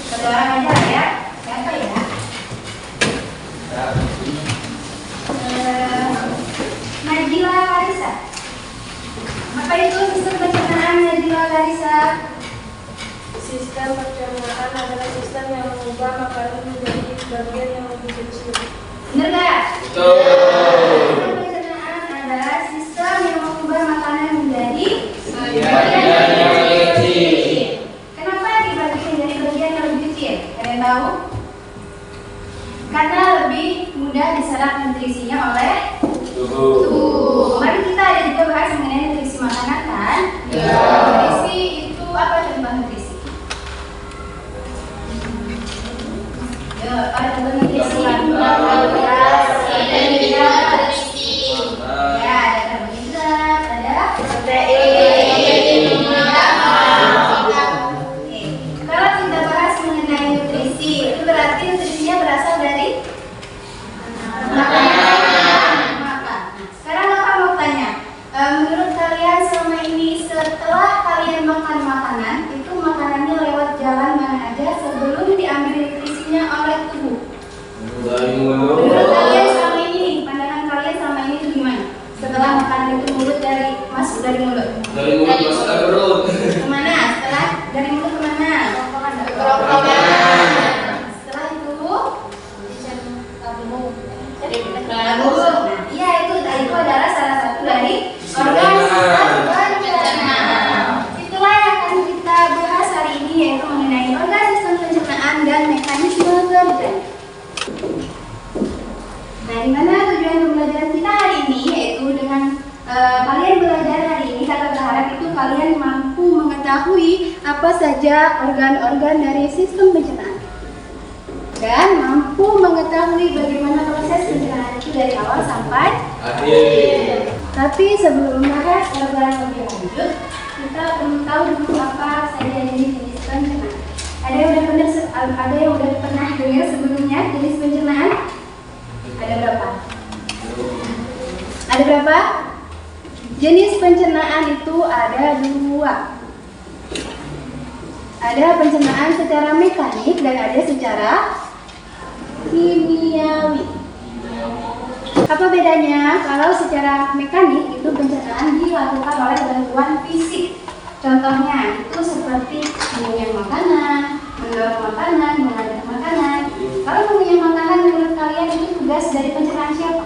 Satu orang aja lah ya. Siapa ya? Najila Larissa. Apa itu sistem pencernaan Najila Larissa? Sistem pencernaan adalah sistem yang mengubah makanan menjadi bagian yang lebih kecil. Benar nggak? Betul. Sistem pencernaan adalah sistem yang mengubah makanan menjadi bagian yang lebih kecil. Kenapa dibagi menjadi bagian yang lebih kecil? Kalian tahu? Karena lebih mudah diserap nutrisinya oleh tubuh. Kemarin kita ada juga bahas mengenai nutrisi makanan kan? Ya. Nutrisi itu apa contoh nutrisi? Ya, apa contoh nutrisi? Karbohidrat, ya, ada karbohidrat, ada protein. Oke. Kalau kita bahas mengenai nutrisi, itu berarti nutrisinya berasal dari makanan. Sekarang Kakak mau tanya, menurut kalian selama ini setelah kalian makan makanan, itu makanannya lewat jalan mana aja sebelum diambil nutrisinya oleh tubuh? Dari mulut. Menurut kalian selama ini nih, pandangan kalian selama ini itu gimana? Setelah makanan itu masuk dari mulut. Dari mulut masuk ke perut. Kemana? Setelah dari mulut kemana? Setelah itu lambung. Nah, iya itu adalah salah satu dari organ sistem pencernaan. Itulah yang akan kita bahas hari ini, yaitu mengenai organ sistem pencernaan dan mekanisme kerja. Nah, di mana tujuan pembelajaran kita hari ini, yaitu dengan kalian belajar hari ini, kakak berharap itu kalian mampu mengetahui apa saja organ-organ dari sistem pencernaan dan mampu mengetahui bagaimana proses pencernaan itu dari awal sampai Akhir. Tapi sebelum membahas organ lebih lanjut, kita perlu tahu dulu apa saja jenis pencernaan. Ada yang udah pernah dengar sebelumnya jenis pencernaan? Ada berapa? Ada berapa? Jenis pencernaan itu ada 2. Ada pencernaan secara mekanik dan ada secara kimiawi. Apa bedanya? Kalau secara mekanik itu pencernaan dilakukan oleh bantuan fisik. Contohnya itu seperti mengunyah makanan, mendorong makanan, mengaduk makanan. Kalau mengunyah makanan menurut kalian itu tugas dari pencernaan siapa?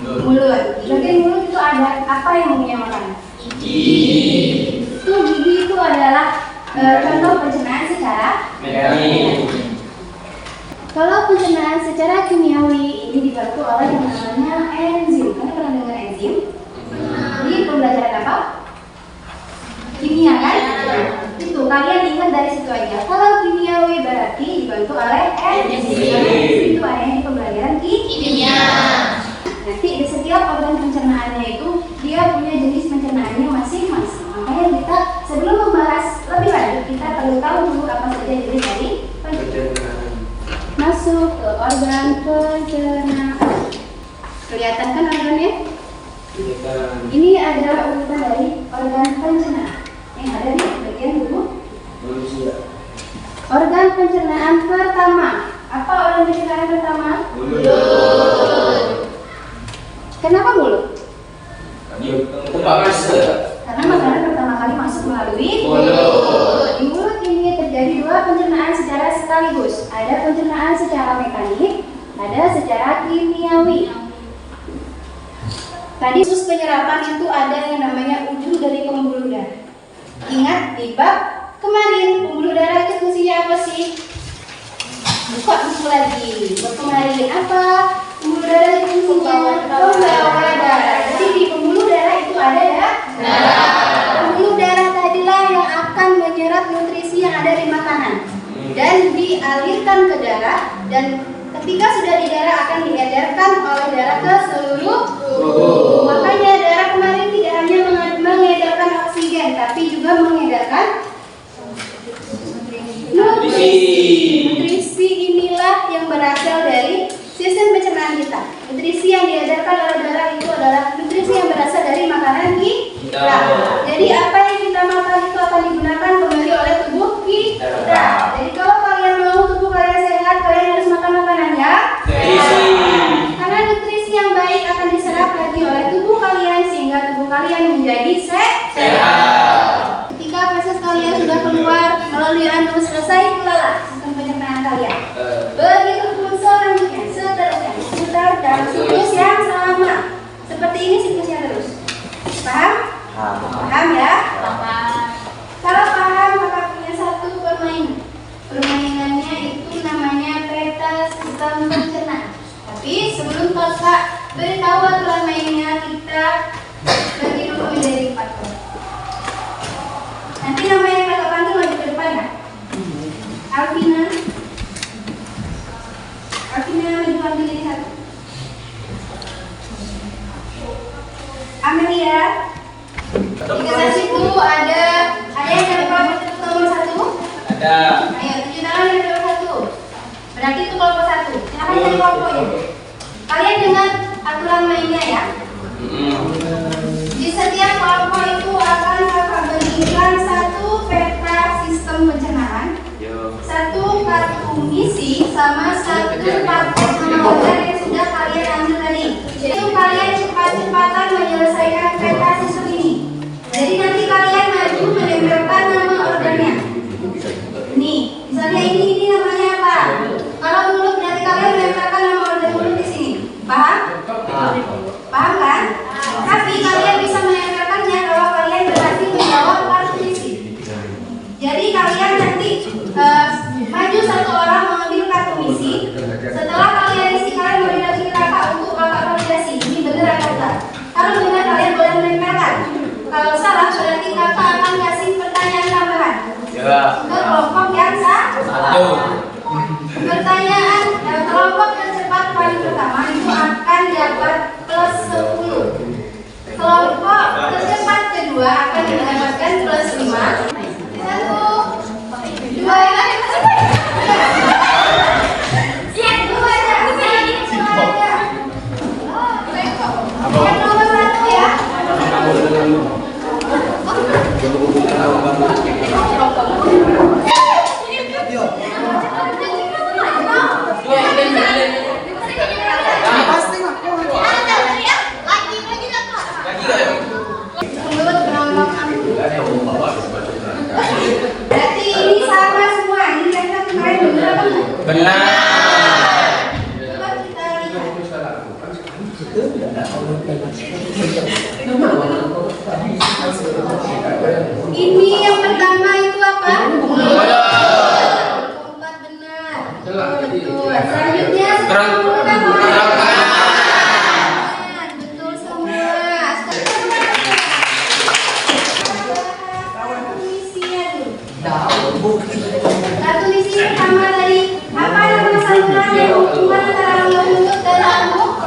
Mulut. Di bagian mulut itu ada apa yang mengunyah makanan? Gigi. Itu gigi itu adalah contoh pencernaan secara Mekanik. Kalau pencernaan secara kimiawi ini dibantu oleh yang namanya enzim. Kalian pernah dengar enzim? Di pembelajaran apa? Kimia kan? Itu kalian ingat dari situ aja. Kalau kimiawi berarti dibantu oleh enzim. Itu adanya di pembelajaran kimia. Nanti di setiap organ pencernaannya itu dia punya jenis pencernaannya masing-masing. Makanya kita sebelum membahas lebih lanjut kita perlu tahu dulu apa saja jenis dari pencernaan. Masuk ke organ pencernaan. Kelihatan kan organnya? Ini adalah urutan dari organ pencernaan yang ada di bagian tubuh Manusia. Organ pencernaan pertama. Apa organ pencernaan pertama? Mulut. Kenapa mulut? Tempat masuk. Karena makanan pertama kali masuk melalui Mulut. Di mulut ini terjadi 2 pencernaan secara sekaligus. Ada pencernaan secara mekanik, ada secara kimiawi. Tadi usus penyerapan itu ada yang namanya ujung dari pembuluh darah. Ingat di bab kemarin pembuluh darah itu fungsinya apa sih? Buka buku lagi. Bab kemarin apa? Pembuluh darah itu fungsinya pembawa darah. Jadi di pembuluh darah itu ada darah. Pembuluh darah tadilah yang akan menyerap nutrisi yang ada di makanan dan dialirkan ke darah, dan ketika sudah di darah akan diedarkan oleh darah ke seluruh tubuh. Makanya darah kemarin tidak hanya mengedarkan oksigen tapi juga mengedarkan nutrisi. Nutrisi inilah yang berasal dari sistem pencernaan kita. Nutrisi yang diedarkan oleh darah itu adalah nutrisi yang berasal dari makanan kita. Jadi apa yang kita makan itu akan digunakan kembali oleh tubuh kita. sudah keluar melalui anu selesai pula sistem pencernaan kalian. Begitu pun selanjutnya, seterusnya seputar dan siklus yang sama. Seperti ini siklusnya terus. Paham? Paham ya? Kalau paham maka punya satu permainan. Permainannya itu namanya peta sistem pencernaan. Tapi sebelum kakak beritahu aturan mainnya, kita bagi dulu menjadi 4 kelompok. Nanti nama yang kakak panggil lagi ke depan ya. Alvina maju ambil jadi 1. Amelia. Di kelas itu ada yang dari kelompok itu nomor 1? Ada. Ayo tunjuk tangan yang nomor 1. Berarti itu kelompok 1. Silakan cari kelompoknya. Kalian dengar aturan mainnya ya. Di setiap kelompok itu akan kakak berikan 1 peta sistem pencernaan, 1 kartu misi, sama 1 kartu pengalaman yang sudah kalian ambil tadi. Jadi kalian cepat-cepatan menyelesaikan peta sistem ini. Jadi nanti kalian maju menempelkan nama organnya. Nih, misalnya ini namanya apa? Kalau mulut berarti kalian menempelkan nama organ mulut di sini. Paham? Paham kan? Tapi kalian bisa menempelkannya kalau kalian berhasil menjawab kartu misi. Jadi kalian nanti maju 1 orang mengambil kartu misi. Setelah kalian isi, kalian validasi ke kakak untuk kakak validasi. Ini benar atau enggak? Kalau benar kalian boleh menempelkan. Kalau salah berarti kakak akan kasih pertanyaan tambahan. Ke kelompok yang satu. Pertanyaan kelompok tercepat paling pertama itu akan dapat plus 10. Kelompok tercepat kedua akan mendapatkan plus 5. 1, 2, yang nomor 1 ya. Berarti ini sama semua. Ini kata kemarin benar apa enggak? Benar. Coba kita lihat. Ini yang pertama itu apa? Keempat benar. Betul. Selanjutnya betul semua. Kartu misi pertama tadi apa nama saluran yang hubungan antara rongga mulut dan lambung?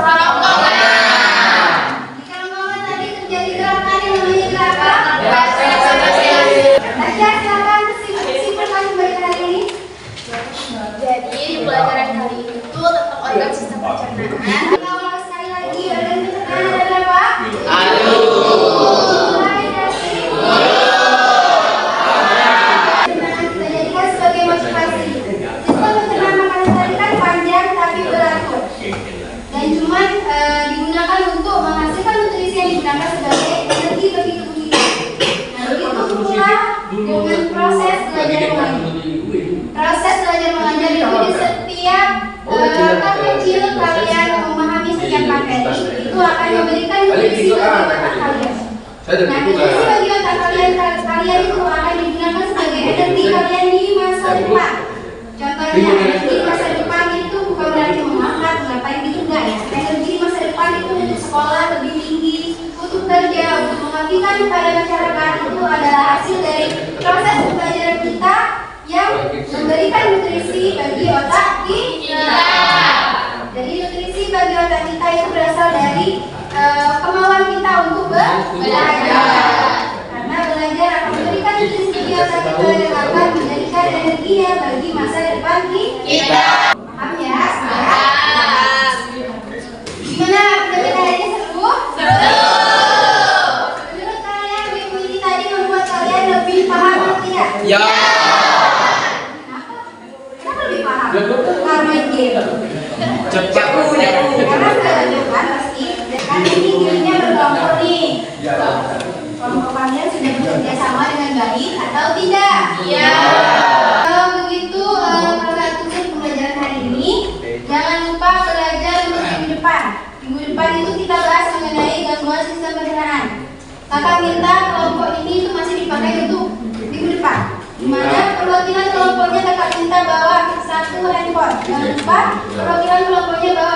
Di kerongkongan tadi terjadi gerakan yang namanya gerakan. Silakan kesimpulan bagi hari ini. Jadi di pelajaran kali itu tentang organ sistem pencernaan. Kita ulang sekali lagi, organ pencernaan adalah apa? Kita jadikan sebagai motivasi. Sistem pencernaan makanan tadi kan panjang tapi beratur. Dan cuma digunakan untuk menghasilkan nutrisi yang digunakan sebagai energi bagi tubuh kita. Nah, begitu pula dengan proses belajar mengajar. Proses belajar mengajar itu di setiap langkah kecil kalian memahami setiap materi itu akan memberikan nutrisi bagi otak kalian. Nah, nutrisi bagi otak kalian itu akan digunakan sebagai energi kalian di masa depan. Contohnya, energi di masa depan itu bukan berarti memakan, ngapain gitu enggak ya. Energi di masa depan itu untuk sekolah lebih tinggi, untuk kerja, untuk mengabdikan kepada masyarakat itu adalah hasil dari proses pembelajaran kita yang memberikan nutrisi bagi otak kita. Jadi nutrisi bagi otak kita itu berasal dari kemauan kita untuk belajar. Karena belajar akan memberikan nutrisi bagi otak kita yang akan menjadikan energinya bagi masa depan kita. Paham ya? Gimana pendapatan seru? Menurut kalian minggu ini tadi membuat kalian lebih paham atau tidak? Ya. Kenapa lebih paham? Karena main game. Cepat. Karena belajar kan pasti. Kan ini gamenya berkelompok nih. Kelompok kalian sudah bekerja sama dengan baik atau tidak? Ya. Kalau begitu, program tugas pembelajaran hari ini, jangan lupa belajar untuk minggu depan. Minggu depan itu kita bahas mengenai gangguan sistem pencernaan. Kakak minta kelompok ini itu masih dipakai untuk minggu depan. Dimana perwakilan kelompoknya kakak minta bawa satu handphone. Jangan lupa perwakilan kelompoknya bawa